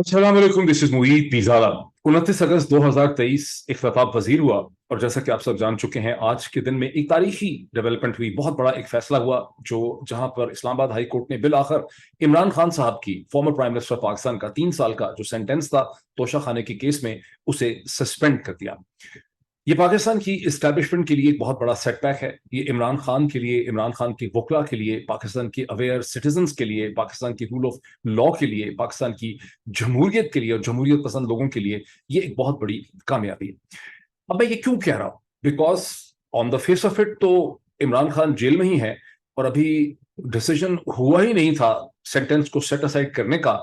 अस्सलाम वालेकुम, this is Moeed पिज़ारा। 29 अगस्त 2023 इख्तिताब पजीर हुआ और जैसा कि आप सब जान चुके हैं, आज के दिन में एक तारीखी डेवलपमेंट हुई, बहुत बड़ा एक फैसला हुआ जो जहां पर इस्लामाबाद हाई कोर्ट ने बिल आखिर इमरान खान साहब की, फॉर्मर प्राइम मिनिस्टर पाकिस्तान का 3 साल का जो सेंटेंस था तोशा खाने के केस में, उसे सस्पेंड कर दिया। ये पाकिस्तान की इस्टेब्लिशमेंट के लिए एक बहुत बड़ा सेटबैक है। ये इमरान खान के लिए, इमरान खान के वकला के लिए, पाकिस्तान के अवेयर सिटीजन्स के लिए, पाकिस्तान की रूल ऑफ लॉ के लिए, पाकिस्तान की जमहूरियत के लिए और जमहूरियत पसंद लोगों के लिए ये एक बहुत बड़ी कामयाबी है। अब मैं ये क्यों कह रहा हूं? Because on the face of it तो इमरान खान जेल में ही है और अभी डिसीजन हुआ ही नहीं था सेंटेंस को सेट असाइड करने का।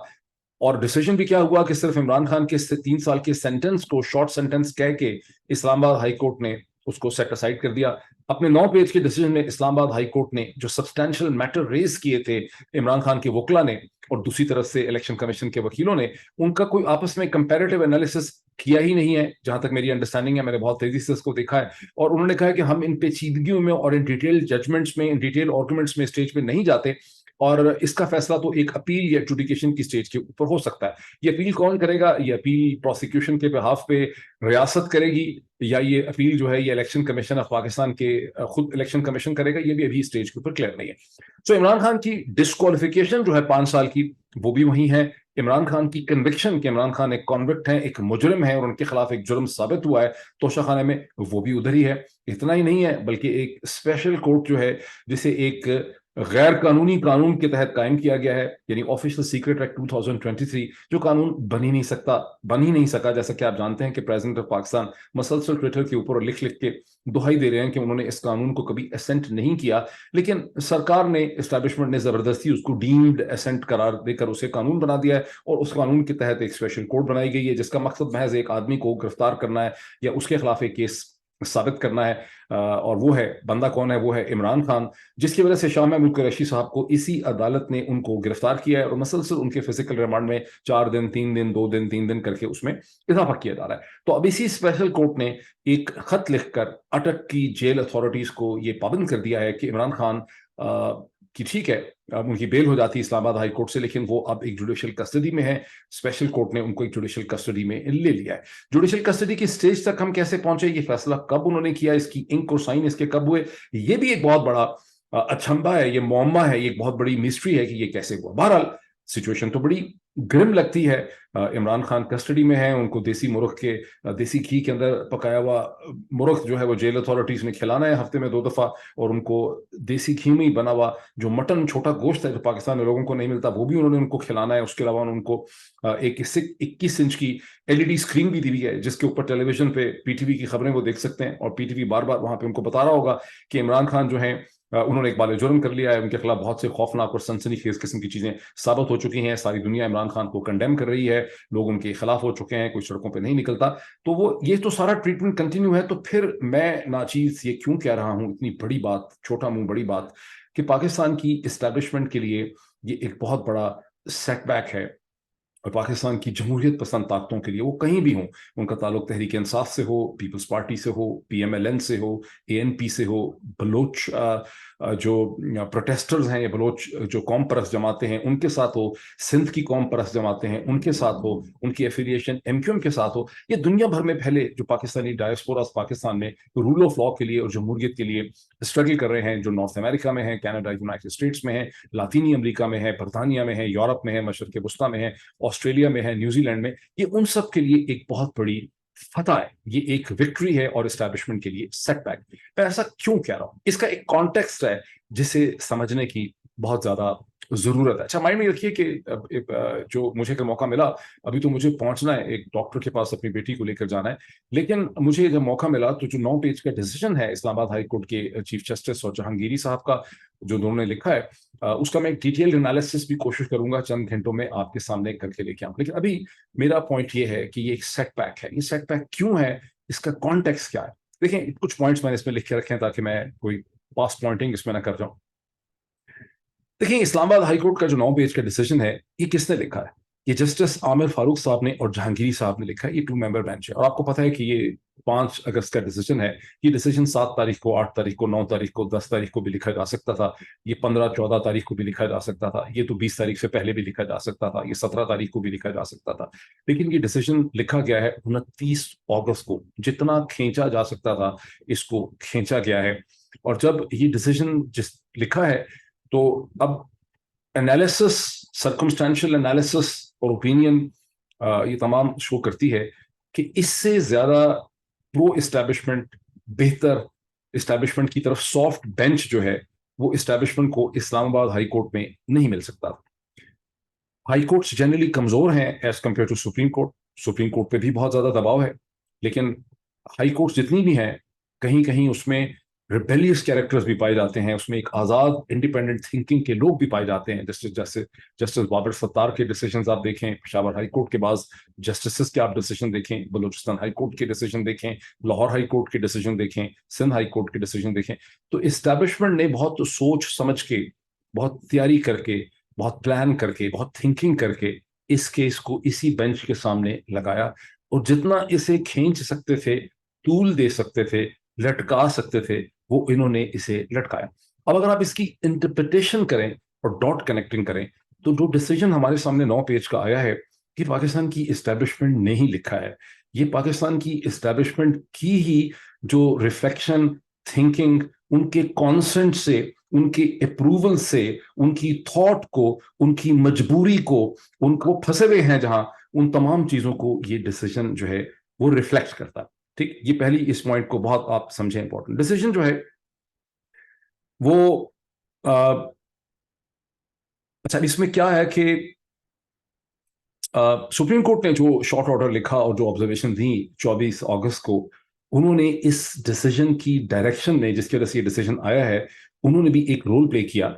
और डिसीजन भी क्या हुआ कि सिर्फ इमरान खान के 3 साल के सेंटेंस को शॉर्ट सेंटेंस कह के इस्लामाबाद हाई कोर्ट ने उसको सेट असाइड कर दिया। अपने 9 पेज के डिसीजन में इस्लामाबाद हाई कोर्ट ने जो सब्सटैंशियल मैटर रेज किए थे इमरान खान के वकला ने और दूसरी तरफ से इलेक्शन कमीशन के वकीलों ने, उनका कोई आपस में कंपैरेटिव एनालिसिस किया ही नहीं है, जहां तक मेरी अंडरस्टैंडिंग है। मैंने बहुत तेजी से इसको देखा है और उन्होंने कहा है कि हम इन पेचीदगियों में और इन डिटेल जजमेंट्स में, इन डिटेल आर्गुमेंट्स में स्टेज पे नहीं जाते और इसका फैसला तो एक अपील या एडजुडिकेशन की स्टेज के ऊपर हो सकता है। ये अपील कौन करेगा? ये अपील प्रोसिक्यूशन के बिहाफ पे रियासत करेगी या ये अपील जो है ये इलेक्शन कमीशन ऑफ पाकिस्तान के खुद इलेक्शन कमीशन करेगा? ये भी अभी स्टेज के ऊपर क्लियर नहीं है। सो इमरान खान की डिस्क्वालिफिकेशन जो है 5 साल की, वो भी वही है। इमरान खान की कन्विक्शन कि इमरान खान एक कॉन्विक्ट है, एक मुजरिम है और उनके खिलाफ एक जुर्म साबित हुआ है तोशाखाने में, वो भी उधर ही है। इतना ही नहीं है बल्कि एक स्पेशल कोर्ट जो है जिसे एक गैर कानूनी कानून के तहत कायम किया गया है, यानी ऑफिशियल सीक्रेट एक्ट 2023, जो कानून बन ही नहीं सका। जैसा कि आप जानते हैं कि प्रेसिडेंट ऑफ पाकिस्तान मसलसल ट्विटर के ऊपर लिख लिख के दुहाई दे रहे हैं कि उन्होंने इस कानून को कभी असेंट नहीं किया, लेकिन सरकार ने, एस्टैब्लिशमेंट ने जबरदस्ती उसको डीम्ड असेंट करार देकर उसे कानून बना दिया है और उस कानून के तहत एक स्पेशल कोर्ट बनाई गई है जिसका मकसद महज एक आदमी को गिरफ्तार करना है या उसके खिलाफ एक केस साबित करना है। और वो है, बंदा कौन है? वो है इमरान खान, जिसकी वजह से शाह महमूद कुरैशी साहब को इसी अदालत ने उनको गिरफ्तार किया है और मसलसल उनके फिजिकल रिमांड में 4 दिन, 3 दिन, 2 दिन, 3 दिन करके उसमें इजाफा किया जा रहा है। तो अब इसी स्पेशल कोर्ट ने एक खत लिखकर अटक की जेल अथॉरिटीज को ये पाबंद कर दिया है कि इमरान खान कि ठीक है, अब उनकी बेल हो जाती है इस्लामाबाद हाई कोर्ट से, लेकिन वो अब एक जुडिशियल कस्टडी में है। स्पेशल कोर्ट ने उनको एक जुडिशियल कस्टडी में ले लिया है। जुडिशियल कस्टडी की स्टेज तक हम कैसे पहुंचे, ये फैसला कब उन्होंने किया, इसकी इंक और साइन इसके कब हुए, ये भी एक बहुत बड़ा अचंभा है, ये मुअम्मा है, ये एक बहुत बड़ी मिस्ट्री है कि ये कैसे हुआ। बहरहाल सिचुएशन तो बड़ी ग्रिम लगती है। इमरान खान कस्टडी में है, उनको देसी मुर्ग के, देसी घी के अंदर पकाया हुआ मुर्ग जो है वो जेल अथॉरिटीज ने खिलाना है हफ्ते में 2 दफा, और उनको देसी घी में ही बना हुआ जो मटन, छोटा गोश्त है जो पाकिस्तान में लोगों को नहीं मिलता, वो भी उन्होंने उनको खिलाना है। उसके अलावा उनको एक 21 इंच की एलईडी स्क्रीन भी दी हुई है जिसके ऊपर टेलीविजन पे पीटीवी की खबरें वो देख सकते हैं और पीटीवी बार बार वहां पे उनको बता रहा होगा कि इमरान खान जो है उन्होंने एक बार जुर्म कर लिया है, उनके खिलाफ बहुत से खौफनाक और सनसनीखेज किस्म की चीजें साबित हो चुकी हैं। सारी दुनिया इमरान खान को कंडेम कर रही है, लोग उनके खिलाफ हो चुके हैं, कोई सड़कों पे नहीं निकलता। तो वो ये तो सारा ट्रीटमेंट कंटिन्यू है। तो फिर मैं नाचीज ये क्यों कह रहा हूं, इतनी बड़ी बात, छोटा मुंह बड़ी बात, कि पाकिस्तान की इस्टेब्लिशमेंट के लिए ये एक बहुत बड़ा सेटबैक है और पाकिस्तान की जमहूरियत पसंद ताकतों के लिए, वो कहीं भी हों, उनका ताल्लुक तहरीक इंसाफ से हो, पीपल्स पार्टी से हो, पीएमएलएन से हो, एएनपी से हो, बलोच जो प्रोटेस्टर्स हैं या बलोच जो कौम परस्त जमाते हैं उनके साथ हो, सिंध की कौम परस्त जमाते हैं उनके साथ हो, उनकी एफिलिएशन एमक्यूएम के साथ हो, ये दुनिया भर में पहले जो पाकिस्तानी डायस्पोरा पाकिस्तान में रूल ऑफ लॉ के लिए और जमहूरियत के लिए स्ट्रगल कर रहे हैं, जो नॉर्थ अमेरिका में है, कनाडा, यूनाइटेड स्टेट्स में है, लातीनी अमेरिका में है, बरतानिया में है, यूरोप में है, मशरक वस्ता में है, ऑस्ट्रेलिया में है, न्यूजीलैंड में, ये उन सब के लिए एक बहुत बड़ी फतह है, ये एक विक्ट्री है और एस्टैब्लिशमेंट के लिए सेटबैक। मैं ऐसा क्यों कह रहा हूं, इसका एक कॉन्टेक्स्ट है जिसे समझने की बहुत ज्यादा जरूरत है। अच्छा, माइंड में रखिए कि जो मुझे अगर मौका मिला, अभी तो मुझे पहुंचना है एक डॉक्टर के पास, अपनी बेटी को लेकर जाना है, लेकिन मुझे जब मौका मिला तो जो 9 पेज का डिसीजन है इस्लामाबाद हाई कोर्ट के चीफ जस्टिस और जहांगीरी साहब का जो दोनों ने लिखा है, उसका मैं एक डिटेल एनालिसिस भी कोशिश करूंगा चंद घंटों में आपके सामने करके लेके आऊं। लेकिन अभी मेरा पॉइंट ये है कि ये एक सेटबैक है। ये सेटबैक क्यों है, इसका कॉन्टेक्स्ट क्या है? देखिए, कुछ पॉइंट्स मैंने इसमें लिख के रखे हैं ताकि मैं कोई पास पॉइंटिंग इसमें ना कर जाऊं। देखिए, इस्लामाबाद हाईकोर्ट का जो 9 पेज का डिसीजन है, ये किसने लिखा है? ये जस्टिस आमिर फारूक साहब ने और जहांगीरी साहब ने लिखा है। ये 2 मेंबर बेंच है और आपको पता है कि ये 5 अगस्त का डिसीजन है, ये डिसीजन 7 तारीख को, 8 तारीख को, 9 तारीख को, 10 तारीख को भी लिखा जा सकता था, ये 15-14 तारीख को भी लिखा जा सकता था, ये तो 20 तारीख से पहले भी लिखा जा सकता था, ये 17 तारीख को भी लिखा जा सकता था, लेकिन ये डिसीजन लिखा गया है 29 अगस्त को। जितना खींचा जा सकता था इसको खींचा गया है, और जब ये डिसीजन जिस लिखा है तो अब एनालिसिस, सर्कमस्टेंशियल एनालिसिस और ओपिनियन ये तमाम शो करती है कि इससे ज्यादा प्रो एस्टैब्लिशमेंट, बेहतर एस्टैब्लिशमेंट की तरफ सॉफ्ट बेंच जो है वो एस्टैब्लिशमेंट को इस्लामाबाद हाई कोर्ट में नहीं मिल सकता। हाई कोर्ट्स जनरली कमजोर हैं as compare to supreme court. Supreme court पे भी बहुत ज्यादा दबाव है, लेकिन हाई कोर्ट्स जितनी भी हैं कहीं कहीं उसमें रिबेलियस कैरेक्टर्स भी पाए जाते हैं, उसमें एक आजाद इंडिपेंडेंट थिंकिंग के लोग भी पाए जाते हैं। जस्टिस बाबर सत्तार के डिसीजन आप देखें, पेशावर हाई कोर्ट के बाद जस्टिस के आप डिसीजन देखें, बलूचिस्तान हाई कोर्ट के डिसीजन देखें, लाहौर हाई कोर्ट के डिसीजन देखें, सिंध हाई कोर्ट के डिसीजन देखें, तो इस्टेब्लिशमेंट ने बहुत सोच समझ के, बहुत तैयारी करके, बहुत प्लान करके, बहुत थिंकिंग करके इस केस को इसी बेंच के सामने लगाया, और जितना इसे खींच सकते थे, टूल दे सकते थे, लटका सकते थे, वो इन्होंने इसे लटकाया। अब अगर आप इसकी इंटरप्रिटेशन करें और डॉट कनेक्टिंग करें, तो जो डिसीजन हमारे सामने 9 पेज का आया है, कि पाकिस्तान की इस्टेब्लिशमेंट ने ही लिखा है, ये पाकिस्तान की इस्टेब्लिशमेंट की ही जो रिफ्लेक्शन, थिंकिंग, उनके कॉन्सेंट से, उनके अप्रूवल से, उनकी थॉट को, उनकी मजबूरी को, उनको फंसे हुए हैं जहां, उन तमाम चीजों को ये डिसीजन जो है वो रिफ्लेक्ट करता है। ठीक, ये पहली इस पॉइंट को बहुत आप समझें, इंपॉर्टेंट डिसीजन जो है वो अच्छा, इसमें क्या है कि सुप्रीम कोर्ट ने जो शॉर्ट ऑर्डर लिखा और जो ऑब्जर्वेशन दी 24 अगस्त को, उन्होंने इस डिसीजन की डायरेक्शन में, जिसकी वजह से ये डिसीजन आया है, उन्होंने भी एक रोल प्ले किया,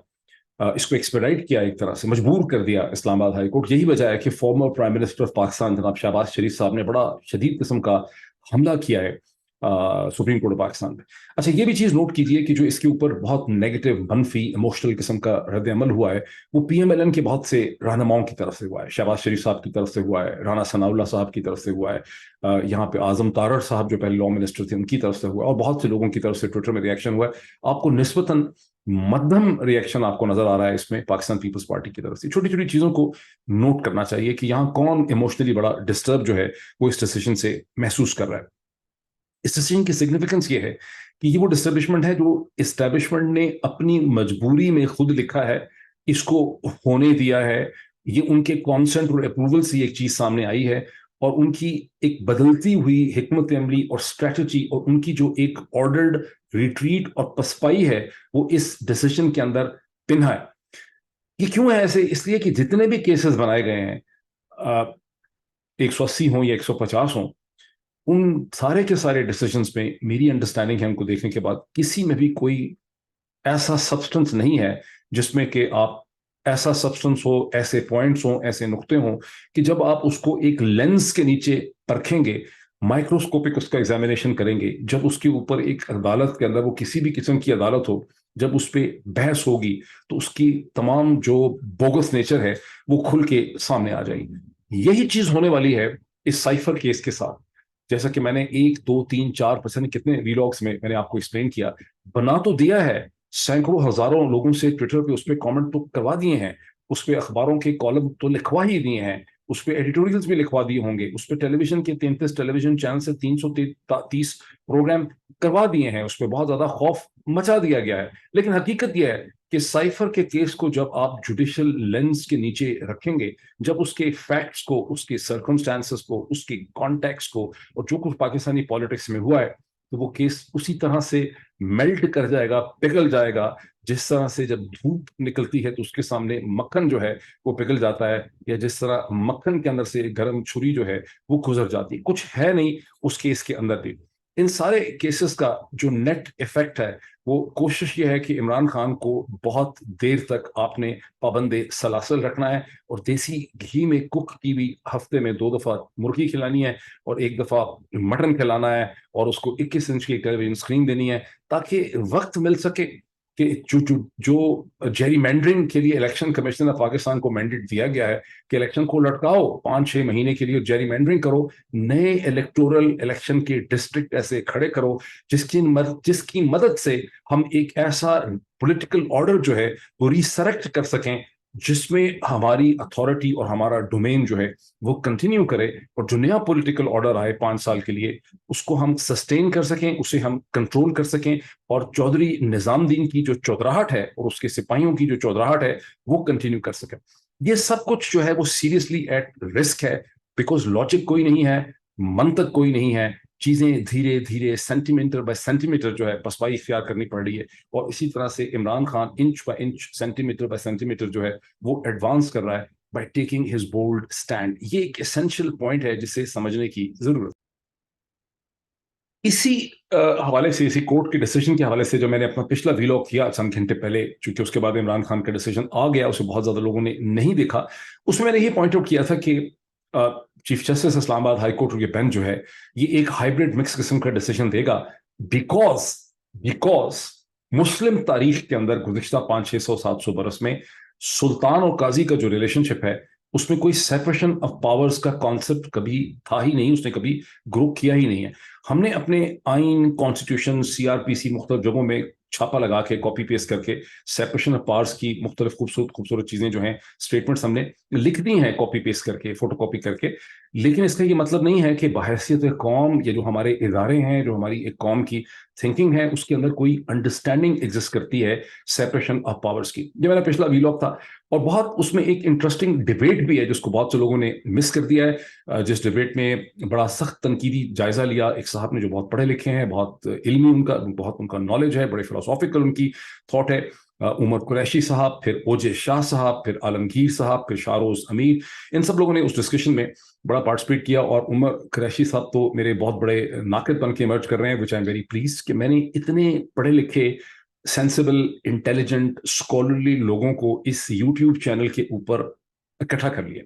इसको एक्सपेडाइट किया, एक तरह से मजबूर कर दिया इस्लामाबाद हाई कोर्ट। यही वजह है कि former prime minister of Pakistan जनाब शहबाज शरीफ साहब ने बड़ा शदीद किस्म का हमला किया है सुप्रीम कोर्ट ऑफ पाकिस्तान में। अच्छा, ये भी चीज नोट कीजिए कि जो इसके ऊपर बहुत नेगेटिव, मनफी, इमोशनल किस्म का रद्द अमल हुआ है, वो PMLN के बहुत से रहनुमाओं की तरफ से हुआ है, शहबाज शरीफ साहब की तरफ से हुआ है, राना सनाउल्लाह साहब की तरफ से हुआ है, यहाँ पे आजम तारड़ साहब जो पहले लॉ मिनिस्टर थे उनकी तरफ से हुआ है, और बहुत से लोगों की तरफ से ट्विटर में रिएक्शन हुआ है। आपको निस्बतन मध्यम रिएक्शन आपको नजर आ रहा है इसमें पाकिस्तान पीपल्स पार्टी की तरफ से। छोटी छोटी चीजों को नोट करना चाहिए कि यहाँ कौन इमोशनली बड़ा डिस्टर्ब जो है वो इस डिसीजन से महसूस कर रहा है। इस डिसीजन की सिग्निफिकेंस ये है कि ये वो डिस्टेब्लिशमेंट है जो इस्टेब्लिशमेंट ने अपनी मजबूरी में खुद लिखा है, इसको होने दिया है, ये उनके कॉन्सेंट और अप्रूवल से एक चीज सामने आई है, और उनकी एक बदलती हुई हिकमत अमली और स्ट्रेटजी और उनकी जो एक ऑर्डर्ड रिट्रीट और पसपाई है वो इस डिसीजन के अंदर पिन्हा है। ये क्यों है ऐसे? इसलिए कि जितने भी केसेस बनाए गए हैं, 180 हो या 150 हो, उन सारे के सारे डिसीजंस में मेरी अंडरस्टैंडिंग है उनको देखने के बाद, किसी में भी कोई ऐसा सब्सटेंस नहीं है जिसमें कि आप, ऐसा सब्सटेंस हो, ऐसे पॉइंट्स हो, ऐसे नुक्ते हो कि जब आप उसको एक लेंस के नीचे परखेंगे, माइक्रोस्कोपिक उसका एग्जामिनेशन करेंगे, जब उसके ऊपर एक अदालत के अंदर, वो किसी भी किस्म की अदालत हो, जब उस पर बहस होगी तो उसकी तमाम जो बोगस नेचर है वो खुल के सामने आ जाएगी। यही चीज होने वाली है इस साइफर केस के साथ। जैसा कि मैंने 1, 2, 3, 4 पता नहीं कितने वीलॉग्स में मैंने आपको एक्सप्लेन किया, बना तो दिया है, सैकड़ों हजारों लोगों से ट्विटर पे उस पर कॉमेंट तो करवा दिए हैं, उस पर अखबारों के कॉलम तो लिखवा ही दिए हैं, उस पर एडिटोरियल्स भी लिखवा दिए होंगे, उस पर टेलीविजन के 33 टेलीविजन चैनल से 330 प्रोग्राम करवा दिए हैं, उस पर बहुत ज्यादा खौफ मचा दिया गया है। लेकिन हकीकत यह है कि साइफर के केस को जब आप जुडिशियल लेंस के नीचे रखेंगे, जब उसके फैक्ट्स को, उसके सर्कमस्टांसेस को, उसके कॉन्टेक्स्ट को, और जो कुछ पाकिस्तानी पॉलिटिक्स में हुआ है, तो वो केस उसी तरह से मेल्ट कर जाएगा, पिघल जाएगा, जिस तरह से जब धूप निकलती है तो उसके सामने मक्खन जो है वो पिघल जाता है, या जिस तरह मक्खन के अंदर से गर्म छुरी जो है वो गुजर जाती है। कुछ है नहीं उस केस के अंदर भी। इन सारे केसेस का जो नेट इफेक्ट है, वो कोशिश ये है कि इमरान खान को बहुत देर तक आपने पाबंदे सलासल रखना है, और देसी घी में कुक की भी हफ्ते में 2 दफा मुर्गी खिलानी है और 1 दफा मटन खिलाना है, और उसको 21 इंच की टेलीविजन स्क्रीन देनी है, ताकि वक्त मिल सके کہ جو جیری مینڈرنگ کے لیے الیکشن کمیشن آف پاکستان کو مینڈیٹ دیا گیا ہے کہ الیکشن کو لٹکاؤ 5-6 مہینے کے لیے، جیری مینڈرنگ کرو، نئے الیکٹورل الیکشن کے ڈسٹرکٹ ایسے کھڑے کرو جس کی مدد سے ہم ایک ایسا پولیٹیکل آرڈر جو ہے وہ ریسریکٹ کر سکیں جس میں ہماری اتھارٹی اور ہمارا ڈومین جو ہے وہ کنٹینیو کرے، اور جو نیا پولیٹیکل آرڈر آئے 5 سال کے لیے اس کو ہم سسٹین کر سکیں، اسے ہم کنٹرول کر سکیں، اور چودھری نظام الدین کی جو چودراہٹ ہے اور اس کے سپاہیوں کی جو چودراہٹ ہے وہ کنٹینیو کر سکیں۔ یہ سب کچھ جو ہے وہ سیریسلی ایٹ رسک ہے، بیکاز لاجک کوئی نہیں ہے، منطق کوئی نہیں ہے، چیزیں دھیرے دھیرے centimetre by centimetre جو ہے پسپائی اختیار کرنی پڑ رہی ہے، اور اسی طرح سے Imran Khan inch by inch, centimetre by centimetre جو ہے وہ ایڈوانس کر رہا ہے by taking his bold stand. یہ ایک اسینشیل پوائنٹ ہے جسے سمجھنے کی ضرورت۔ اسی حوالے سے، اسی کورٹ کے ڈیسیجن کے حوالے سے جو میں نے اپنا پچھلا ویلاگ کیا چند گھنٹے پہلے، چونکہ اس کے بعد عمران خان کا ڈیسیجن آ گیا، اسے بہت زیادہ لوگوں نے نہیں دیکھا، اس میں نے یہ پوائنٹ آؤٹ کیا تھا کہ چیف جسٹس اسلام آباد ہائی کورٹ اور یہ بینچ جو ہے یہ ایک ہائیبرڈ مکس قسم کا ڈیسیجن دے گا، بیکاز مسلم تاریخ کے اندر گزشتہ 500-600-700 برس میں سلطان اور قاضی کا جو ریلیشن شپ ہے اس میں کوئی سیپریشن آف پاورز کا کانسیپٹ کبھی تھا ہی نہیں، اس نے کبھی گرو کیا ہی نہیں ہے۔ ہم نے اپنے آئین، کانسٹیٹیوشن، CRPC مختلف جگہوں میں چھاپا لگا کے کاپی پیسٹ کر کے سیپریشن آف پاورز کی مختلف خوبصورت چیزیں جو ہیں اسٹیٹمنٹس ہم نے لکھ دی ہیں کاپی پیسٹ کر کے، فوٹو کاپی کر کے، لیکن اس کا یہ مطلب نہیں ہے کہ بحیثیت قوم یہ جو ہمارے ادارے ہیں، جو ہماری ایک قوم کی تھنکنگ ہے، اس کے اندر کوئی انڈرسٹینڈنگ ایگزسٹ کرتی ہے سیپریشن آف پاورز کی۔ یہ میرا پچھلا ویلاگ تھا، اور بہت اس میں ایک انٹرسٹنگ ڈیبیٹ بھی ہے جس کو بہت سے لوگوں نے مس کر دیا ہے، جس ڈیبیٹ میں بڑا سخت تنقیدی جائزہ لیا ایک صاحب نے جو بہت پڑھے لکھے ہیں، بہت علمی ان کا نالج ہے، بڑے فلسافیکل ان کی تھاٹ ہے، عمر قریشی صاحب، پھر اوجے شاہ صاحب، پھر عالمگیر صاحب، پھر شاروز امیر، ان سب لوگوں نے اس ڈسکشن میں بڑا پارٹیسپیٹ کیا، اور عمر قریشی صاحب تو میرے بہت بڑے ناقد بن کے ایمرج کر رہے ہیں، وچ آئی ایم ویری پلیزڈ کہ میں نے اتنے پڑھے لکھے، سینسیبل، انٹیلیجنٹ، اسکالرلی لوگوں کو اس یوٹیوب چینل کے اوپر اکٹھا کر لیا،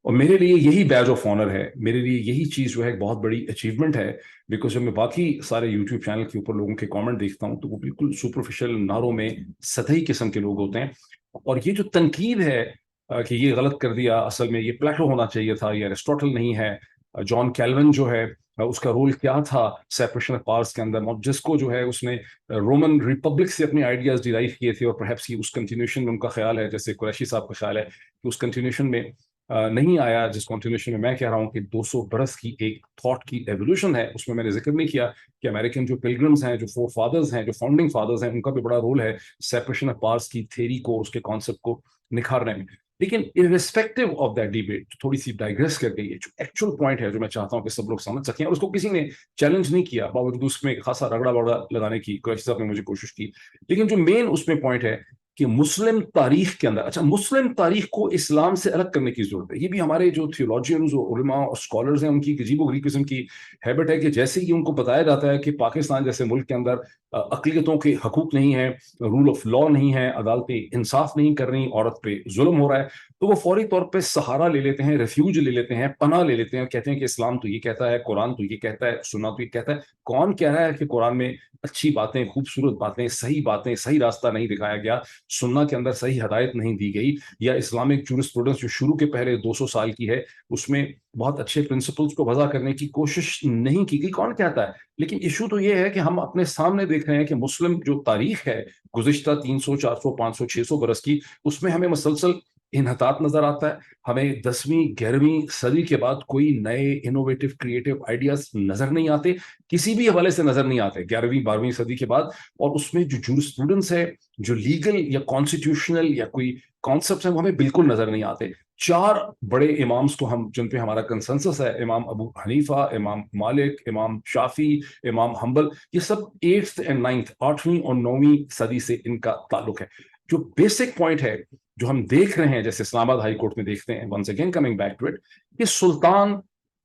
اور میرے لیے یہی بیج آف آنر ہے، میرے لیے یہی چیز جو ہے بہت بڑی اچیومنٹ ہے، بیکاز جب میں باقی سارے یوٹیوب چینل کے اوپر لوگوں کے کامنٹ دیکھتا ہوں تو وہ بالکل سپرفیشل، ناروں میں سطحی قسم کے لوگ ہوتے ہیں، اور یہ جو تنقید ہے کہ یہ غلط کر دیا، اصل میں یہ پلیٹو ہونا چاہیے تھا، یہ ایرسٹوٹل نہیں ہے، جان کیلون جو ہے اس کا رول کیا تھا سیپریشن آف پاورز کے اندر، جس کو جو ہے اس نے رومن ریپبلک سے اپنے آئیڈیاز ڈیرائیو کیے تھے، اور پرہیپس اس کنٹینیوشن میں ان کا خیال ہے، جیسے قریشی صاحب کا خیال ہے کہ اس کنٹینیوشن میں نہیں آیا، جس کنٹینیوشن میں میں کہہ رہا ہوں کہ 200 برس کی ایک تھاٹ کی ایولیوشن ہے۔ اس میں نے ذکر نہیں کیا کہ امریکن جو پلگرمز ہیں، جو فور فادرز ہیں، جو فاؤنڈنگ فادرز ہیں، ان کا بھی بڑا رول ہے سیپریشن آف پاورز کی تھیوری کو، اس کے کانسیپٹ کو نکھارنے میں۔ لیکن irrespective of that debate تھوڑی سی ڈائگریس کر گئی ہے، جو ایکچوئل پوائنٹ ہے جو میں چاہتا ہوں کہ سب لوگ سمجھ سکیں، اور اس کو کسی نے چیلنج نہیں کیا، باوجود اس میں خاصا رگڑا بگڑا لگانے کی قریشی صاحب نے مجھے کوشش کی، لیکن جو مین اس میں پوائنٹ ہے کہ مسلم تاریخ کے اندر، اچھا مسلم تاریخ کو اسلام سے الگ کرنے کی ضرورت ہے۔ یہ بھی ہمارے جو تھیولوجینز اور علماء اور اسکالرز ہیں ان کی عجیب و غریب قسم کی ہیبٹ ہے کہ جیسے ہی ان کو بتایا جاتا ہے کہ پاکستان جیسے ملک کے اندر اقلیتوں کے حقوق نہیں ہیں، رول آف لا نہیں ہے، عدالتیں انصاف نہیں کر رہی، عورت پہ ظلم ہو رہا ہے، تو وہ فوری طور پہ سہارا لے لیتے ہیں، ریفیوج لے لیتے ہیں، پناہ لے لیتے ہیں، کہتے ہیں کہ اسلام تو یہ کہتا ہے، قرآن تو یہ کہتا ہے، سننا تو یہ کہتا ہے۔ کون کہہ رہا ہے کہ قرآن میں اچھی باتیں، خوبصورت باتیں، صحیح راستہ نہیں دکھایا گیا، سننا کے اندر صحیح ہدایت نہیں دی گئی، یا اسلامک جورسپروڈنس جو شروع کے پہلے 200 سال کی ہے اس میں بہت اچھے پرنسپلز کو وضع کرنے کی کوشش نہیں کی گئی؟ کون کہتا ہے؟ لیکن ایشو تو یہ ہے کہ ہم اپنے سامنے دیکھ رہے ہیں کہ مسلم جو تاریخ ہے گزشتہ 300 400 500 600 برس کی، اس میں ہمیں مسلسل انحطاط نظر آتا ہے، ہمیں 10ویں 11ویں صدی کے بعد کوئی نئے انوویٹو کریٹو آئیڈیاز نظر نہیں آتے، کسی بھی حوالے سے نظر نہیں آتے 11ویں 12ویں صدی کے بعد، اور اس میں جو جورسپروڈنس ہے، جو لیگل یا کانسٹیٹیوشنل یا کوئی کانسیپٹس ہیں، وہ ہمیں بالکل نظر نہیں آتے۔ 4 بڑے امامز کو ہم جن پہ ہمارا کنسنسس ہے، امام ابو حنیفہ، امام مالک، امام شافعی، امام حنبل، یہ سب 8th and 9th، 8ویں اور 9ویں صدی سے ان کا تعلق ہے۔ جو بیسک پوائنٹ ہے جو ہم دیکھ رہے ہیں، جیسے اسلام آباد ہائی کورٹ میں دیکھتے ہیں، once again coming back to it, کہ سلطان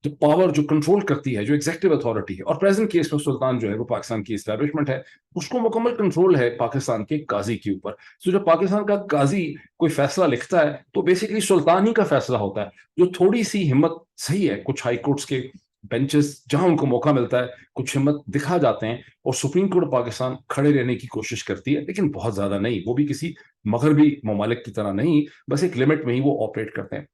جو پاور جو کنٹرول کرتی ہے، جو ایگزیکٹو اتھارٹی ہے، اور پریزنٹ کیس میں سلطان جو ہے وہ پاکستان کی اسٹیبلشمنٹ ہے، اس کو مکمل کنٹرول ہے پاکستان کے قاضی کے اوپر۔ تو جب پاکستان کا قاضی کوئی فیصلہ لکھتا ہے تو بیسیکلی سلطان ہی کا فیصلہ ہوتا ہے۔ جو تھوڑی سی ہمت صحیح ہے کچھ ہائی کورٹس کے बेंचेस जहां उनको मौका मिलता है कुछ हिम्मत दिखा जाते हैं, और सुप्रीम कोर्ट पाकिस्तान खड़े रहने की कोशिश करती है, लेकिन बहुत ज्यादा नहीं, वो भी किसी मगरबी ममालिक की तरह नहीं, बस एक लिमिट में ही वो ऑपरेट करते हैं।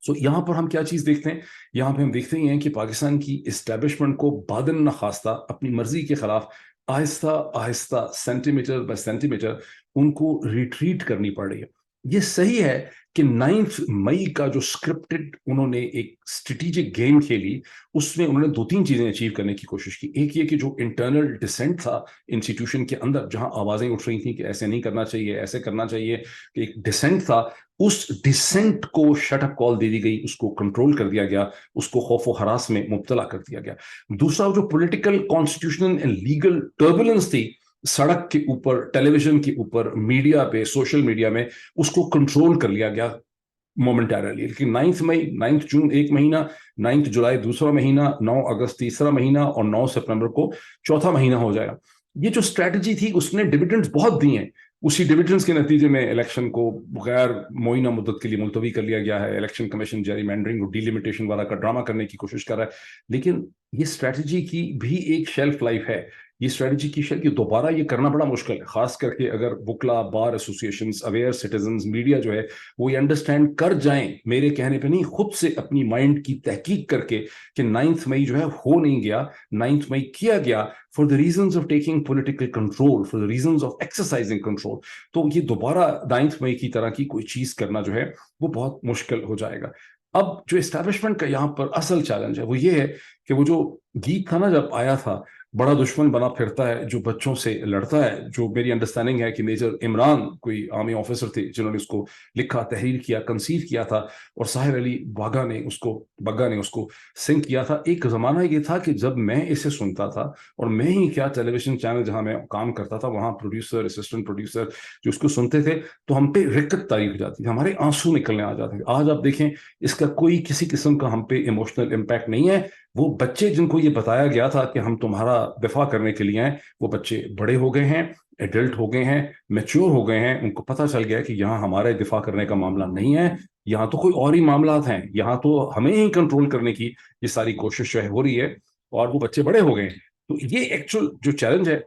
सो यहाँ पर हम क्या चीज देखते हैं, यहाँ पे हम देखते ही हैं कि पाकिस्तान की इस्टेब्लिशमेंट को बादन न खास्ता अपनी मर्जी के खिलाफ Aahista Aahista centimetre bye centimetre उनको रिट्रीट करनी पड़ रही है। ये सही है कि 9 मई का जो स्क्रिप्टेड उन्होंने एक स्ट्रेटेजिक गेम खेली, उसमें उन्होंने 2-3 चीजें अचीव करने की कोशिश की। एक ये कि जो इंटरनल डिसेंट था इंस्टीट्यूशन के अंदर, जहां आवाजें उठ रही थी कि ऐसे नहीं करना चाहिए, ऐसे करना चाहिए, कि एक डिसेंट था, उस डिसेंट को शटअप कॉल दे दी गई, उसको कंट्रोल कर दिया गया, उसको खौफ व हरास में मुब्तला कर दिया गया। दूसरा, जो political constitutional and legal turbulence थी सड़क के ऊपर, टेलीविजन के ऊपर, मीडिया पे, सोशल मीडिया में, उसको कंट्रोल कर लिया गया मोमेंटरली। लेकिन 9 मई, 9 जून 1 महीना, 9 जुलाई दूसरा महीना, 9 अगस्त तीसरा महीना, और 9 सितंबर को चौथा महीना हो जाएगा। ये जो स्ट्रैटेजी थी उसने डिविडेंड्स बहुत दिए हैं। उसी डिविडेंड्स के नतीजे में इलेक्शन को गैर मुइना मुद्दत के लिए मुलतवी कर लिया गया है। इलेक्शन कमीशन जेरीमैंडरिंग और डिलिमिटेशन वाला का ड्रामा करने की कोशिश कर रहा है, लेकिन ये स्ट्रैटेजी की भी एक शेल्फ लाइफ है। ये स्ट्रैटेजी की शेल्फ, ये दोबारा ये करना बड़ा मुश्किल है, खास करके अगर वकला, बार एसोसिएशंस, अवेयर सिटीजन्स, मीडिया जो है वो ये अंडरस्टैंड कर जाएं, मेरे कहने पे नहीं, खुद से अपनी माइंड की तहकीक करके, कि 9 मई जो है हो नहीं गया, 9 मई किया गया for the reasons of taking political control, for the reasons of exercising control। तो ये दोबारा 9 मई की तरह की कोई चीज करना जो है वो बहुत मुश्किल हो जाएगा। अब जो एस्टैब्लिशमेंट का यहाँ पर असल चैलेंज है वो ये है कि वो जो गीत था ना, जब आया था, बड़ा दुश्मन बना फिरता है जो बच्चों से लड़ता है, जो मेरी अंडरस्टैंडिंग है कि मेजर इमरान कोई आर्मी ऑफिसर थे जिन्होंने उसको लिखा, तहरीर किया, कंसीव किया था, और साहिर अली बग्गा ने उसको सिंग किया था। एक जमाना ये था कि जब मैं इसे सुनता था, और मैं ही क्या, टेलीविजन चैनल जहां मैं काम करता था वहां प्रोड्यूसर, असिस्टेंट प्रोड्यूसर जो उसको सुनते थे, तो हम पे रिक्कत तारी हो जाती थी, हमारे आंसू निकलने आ जाते थे। आज आप देखें, इसका कोई किसी किस्म का हम पे इमोशनल इम्पैक्ट नहीं है। वो बच्चे जिनको ये बताया गया था कि हम तुम्हारा दिफा करने के लिए हैं, वो बच्चे बड़े हो गए हैं, एडल्ट हो गए हैं, मैच्योर हो गए हैं, उनको पता चल गया कि यहाँ हमारे दिफा करने का मामला नहीं है, यहाँ तो कोई और ही मामला हैं, यहाँ तो हमें ही कंट्रोल करने की ये सारी कोशिश हो रही है, और वो बच्चे बड़े हो गए हैं। तो ये एक्चुअल जो चैलेंज है,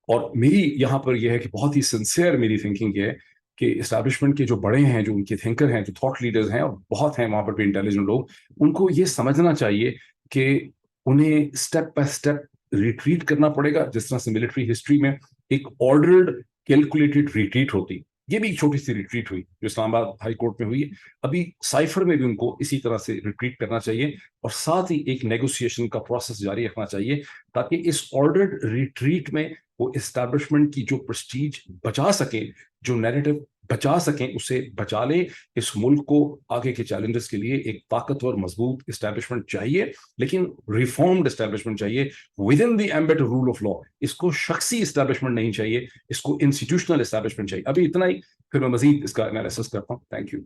और मेरी यहाँ पर यह है कि बहुत ही सिंसियर मेरी थिंकिंग ये है कि इस्टेब्लिशमेंट के जो बड़े हैं, जो उनके थिंकर हैं, जो थॉट लीडर्स हैं, और बहुत हैं वहां पर भी इंटेलिजेंट लोग, उनको ये समझना चाहिए कि उन्हें स्टेप बाय स्टेप रिट्रीट करना पड़ेगा, जिस तरह से मिलिट्री हिस्ट्री में एक ऑर्डर्ड कैलकुलेटेड रिट्रीट होती। ये भी एक छोटी सी रिट्रीट हुई जो इस्लामाबाद हाई कोर्ट में हुई है। अभी साइफर में भी उनको इसी तरह से रिट्रीट करना चाहिए, और साथ ही एक नेगोशिएशन का प्रोसेस जारी रखना चाहिए, ताकि इस ऑर्डर्ड रिट्रीट में वो इस्टेब्लिशमेंट की जो प्रेस्टीज बचा सके, जो नैरेटिव बचा सकें, उसे बचा ले। इस मुल्क को आगे के चैलेंजेस के लिए एक ताकतवर, मजबूत इस्टेब्लिशमेंट चाहिए, लेकिन रिफॉर्म्ड इस्टेब्लिशमेंट चाहिए with in the ambit rule of law. इसको शख्सी इस्टेब्लिशमेंट नहीं चाहिए, इसको इंस्टीट्यूशनल इस्टेब्लिशमेंट चाहिए। अभी इतना ही, फिर मैं मजीद इसका एनालिसिस करता हूँ। Thank you.